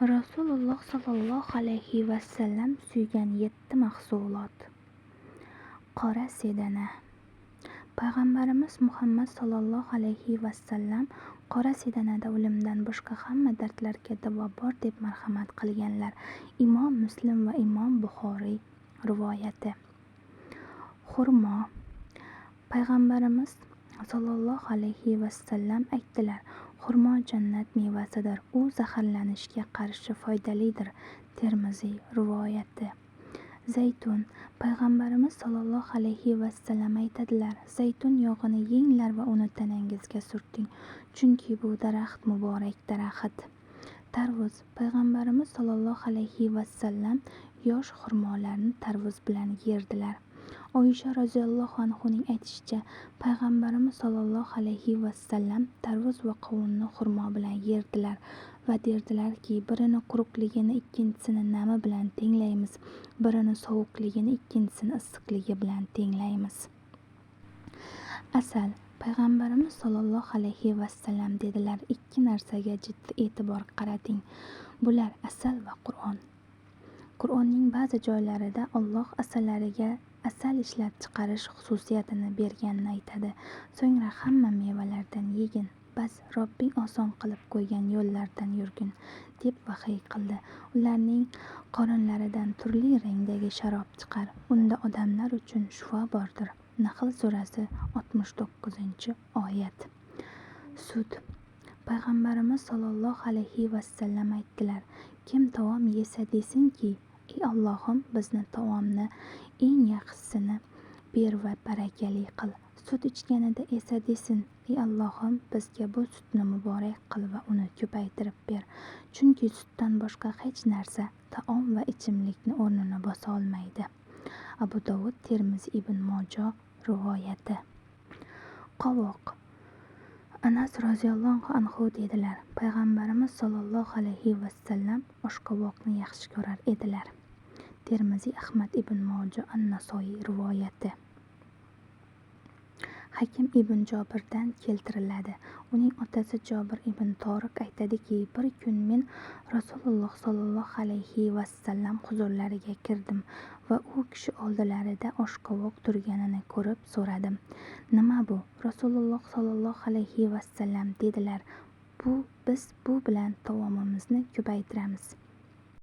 Rasululloh sollallohu alayhi vasallam suygan 7 mahsulot. Qora sedana. Payg'ambarimiz Muhammad sollallohu alayhi vasallam qora sedanada o'limdan boshqa hamma dardlarga davo bor deb marhamat qilganlar. Imom Muslim va Imom Buxoriy rivoyati. Xurmo. Payg'ambarimiz sollallohu alayhi vasallam aytdilar: xurmo jannat mevasidir, u zaharlanishga qarshi foydalidir. Termiziy rivoyati. Zaytun. Payg'ambarimiz sollallohu alayhi vasallam aytadilar: zaytun yog'ini yenglar va uni tanangizga surting, chunki bu daraxt muborak daraxt. Tarvuz. Payg'ambarimiz sollallohu alayhi vasallam yosh xurmolarni tarvuz bilan yerdilar. Oysha roziyallohu anhuning aytishicha, payg'ambarimiz sollallohu alayhi vasallam tarvuz va qovunni xurmo bilan yerdilar va derdilarki: birini quruqligini ikkinchisini nami bilan tenglaymiz, birini sovuqligini ikkinchisini issiqligi bilan tenglaymiz. Asal. Payg'ambarimiz sollallohu alayhi vasallam dedilar: ikki narsaga jiddiy e'tibor qarating, bular asal va Qur'on. Qur'onning ba'zi joylarida Alloh asallariga asal ishlab chiqarish xususiyatini berganini aytadi. So'ngra hamma mevalardan yegin, bas Robbing oson qilib qo'ygan yo'llardan yurgin, deb vahiy qildi. Ularning qorinlaridan turli rangdagi sharob chiqar, unda odamlar uchun shifo bordir. Nahl surasi 69-oyat. Sut. Payg'ambarimiz sollallohu alayhi vasallam aytdilar: kim taom yesa desinki: ey Allohim, bizni taomni eng yaxshisini ber va barakali qil. Sut ichganida esa desin: ey Allohim, bizga bu sutni muborak qil va uni ko'paytirib ber, chunki sutdan boshqa hech narsa taom va ichimlikni o'rnini bosa olmaydi. Abu Dovud, Termiziy, Ibn Mojoh rivoyati. Qovoq. Anas roziyallohu anhu dedilar: payg'ambarimiz sollallohu alayhi vasallam oshqovoqni yaxshi ko'rar edilar. Termiziy, Ahmad ibn Mojoh, An-Nasoiy rivoyati. Hakim ibn Jobirdan keltiriladi. Uning otasi Jobir ibn Toriq aytadiki: bir kun men Rasululloh sollallohu alayhi vasallam huzurlariga kirdim va u kishi oldilarida oshqovoq turganini ko'rib so'radim: nima bu? Rasululloh sollallohu alayhi vasallam dedilar: biz bu bilan taomimizni ko'paytiramiz.